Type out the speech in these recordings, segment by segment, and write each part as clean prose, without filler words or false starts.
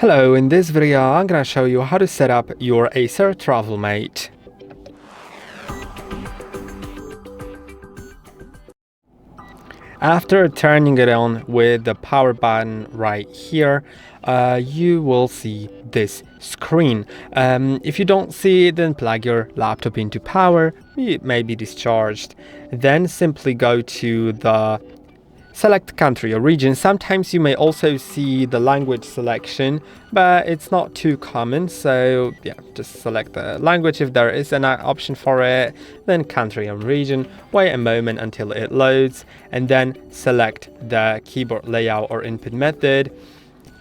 Hello, in this video I'm gonna show you how to set up your ACER TravelMate. After turning it on with the power button right here, you will see this screen. If you don't see it, then plug your laptop into power. It may be discharged. Then simply go to the select country or region. Sometimes you may also see the language selection, but it's not too common. So yeah, just select the language if there is an option for it, then country and region. Wait a moment until it loads and then select the keyboard layout or input method.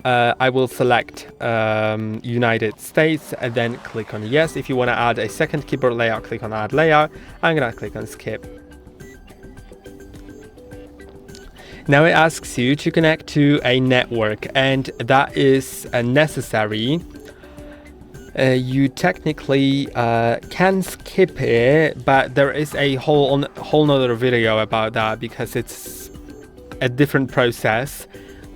I will select United States and then click on yes. If you want to add a second keyboard layout, click on add layout. I'm gonna click on skip. Now it asks you to connect to a network, and that is necessary. You technically can skip it, but there is a whole nother video about that because it's a different process.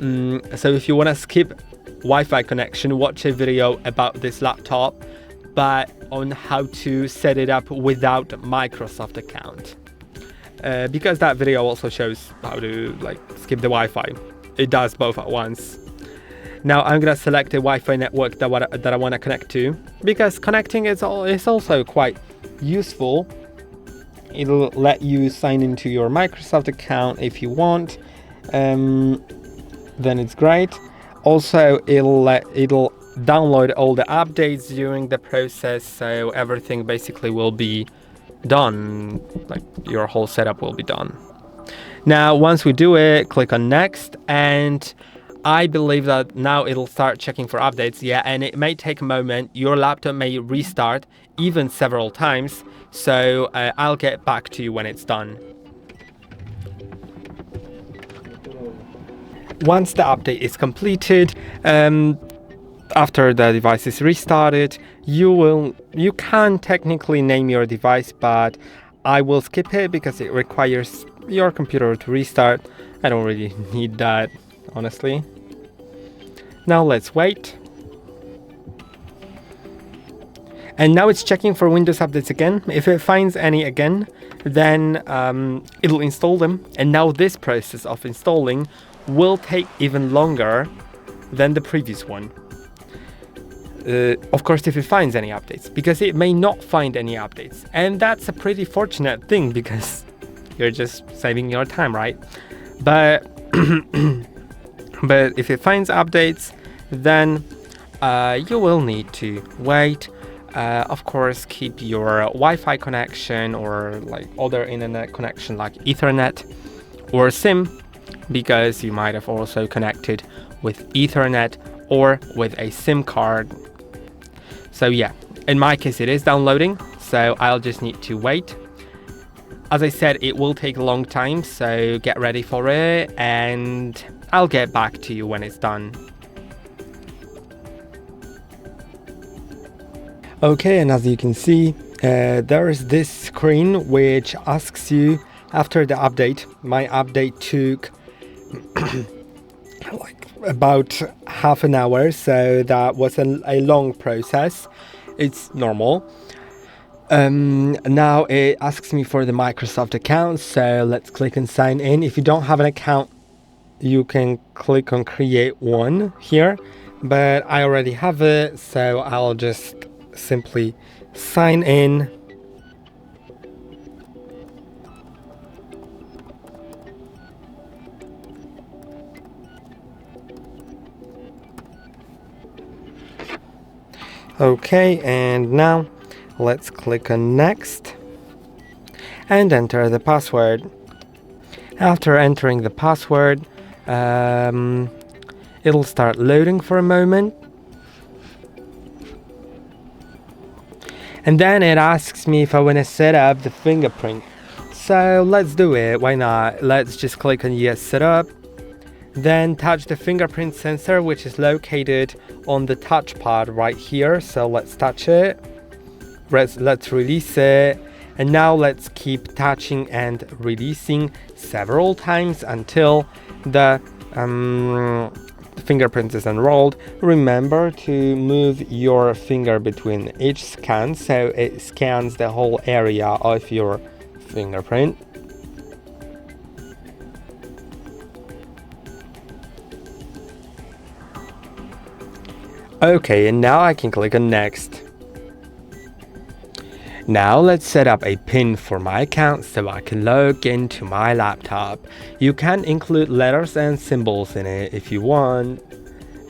So if you want to skip Wi-Fi connection, watch a video about this laptop, but on how to set it up without Microsoft account. Because that video also shows how to skip the Wi-Fi. It does both at once. Now I'm gonna select a Wi-Fi network that I want to connect to, because connecting is also quite useful. It'll let you sign into your Microsoft account if you want. Then it's great. Also, it'll download all the updates during the process, so everything basically will be done, like your whole setup will be done. Now once we do it, click on next, and I believe that now it'll start checking for updates. Yeah, and it may take a moment. Your laptop may restart even several times, so I'll get back to you when it's done. Once the update is completed, after the device is restarted, you can technically name your device, but I will skip it because it requires your computer to restart. I don't really need that, honestly. Now let's wait. And now it's checking for Windows updates again. If it finds any again, then it'll install them. And now this process of installing will take even longer than the previous one. Of course, if it finds any updates, because it may not find any updates, and that's a pretty fortunate thing because you're just saving your time, right? But but if it finds updates, then you will need to wait. Of course, keep your Wi-Fi connection or other internet connection like Ethernet or SIM, because you might have also connected with Ethernet or with a SIM card. So yeah, in my case it is downloading, so I'll just need to wait. As I said, it will take a long time, so get ready for it, and I'll get back to you when it's done. Okay, and as you can see, there is this screen which asks you after the update. My update took about half an hour, so that was a long process. It's normal. Now it asks me for the Microsoft account, so let's click on sign in. If you don't have an account, you can click on create one here, but I already have it, so I'll just simply sign in. Okay, and now let's click on next and enter the password. After entering the password, it'll start loading for a moment, and then it asks me if I want to set up the fingerprint. So let's do it, why not? Let's just click on yes, set up. Then touch the fingerprint sensor, which is located on the touchpad right here. So let's touch it. Let's release it. And now let's keep touching and releasing several times until the fingerprint is enrolled, remember to move your finger between each scan so it scans the whole area of your fingerprint. Okay, and now I can click on next. Now let's set up a PIN for my account so I can log into my laptop. You can include letters and symbols in it if you want.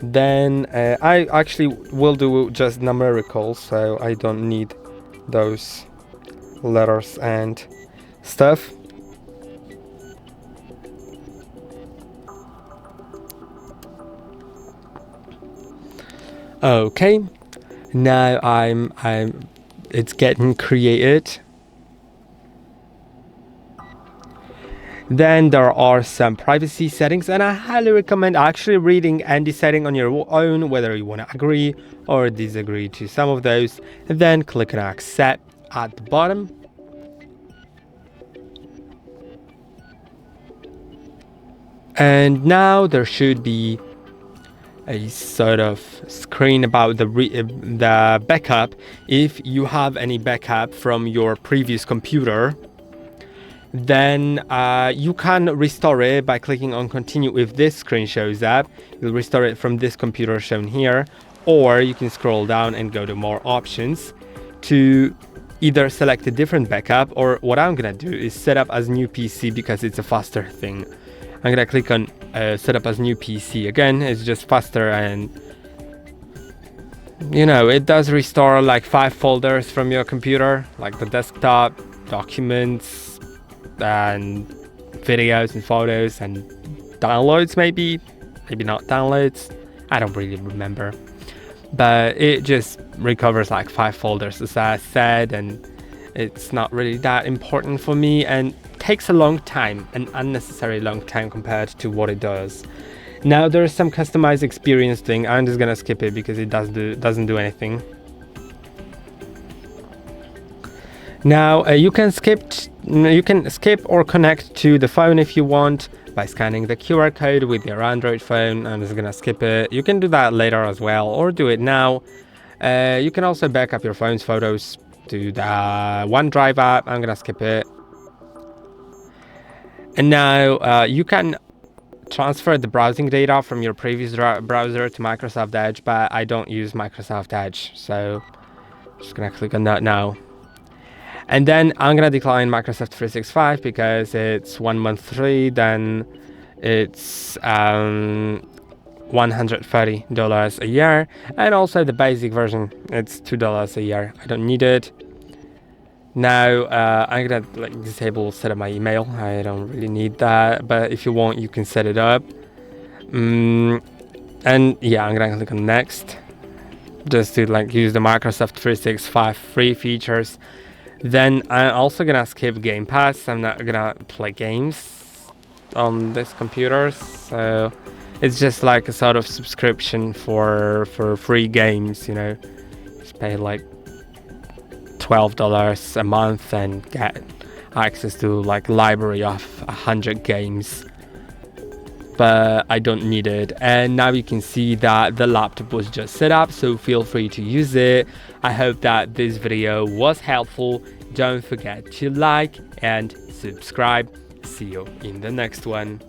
Then I actually will do just numericals, so I don't need those letters and stuff. Okay, now it's getting created. Then there are some privacy settings, and I highly recommend actually reading and deciding on your own whether you want to agree or disagree to some of those. Then click on accept at the bottom. And now there should be a sort of screen about the backup. If you have any backup from your previous computer, then you can restore it by clicking on continue. If this screen shows up, you'll restore it from this computer shown here, or you can scroll down and go to more options to either select a different backup, or what I'm gonna do is set up as new PC because it's a faster thing. I'm gonna click on set up as new PC. Again, it's just faster, and you know, it does restore like 5 folders from your computer, like the desktop, documents, and videos and photos and downloads, maybe not downloads, I don't really remember, but it just recovers like 5 folders as I said, and it's not really that important for me and takes a long time, an unnecessary long time compared to what it does. Now there's some customized experience thing. I'm just gonna skip it because it doesn't do anything. Now you can skip or connect to the phone if you want by scanning the QR code with your Android phone. I'm just gonna skip it. You can do that later as well, or do it now. You can also back up your phone's photos to the OneDrive app. I'm gonna skip it. And now you can transfer the browsing data from your previous browser to Microsoft Edge, but I don't use Microsoft Edge, so I'm just gonna click on that now. And then I'm gonna decline Microsoft 365 because it's 1 month free. Then it's $130 a year, and also the basic version, it's $2 a year. I don't need it. Now I'm gonna disable set up my email. I don't really need that, but if you want, you can set it up. And yeah, I'm gonna click on next just to use the Microsoft 365 free features. Then I'm also gonna skip Game Pass. I'm not gonna play games on this computer, so it's just like a sort of subscription for free games, you know. Just pay like $12 a month and get access to library of 100 games, but I don't need it. And now you can see that the laptop was just set up, so feel free to use it. I hope that this video was helpful. Don't forget to like and subscribe. See you in the next one.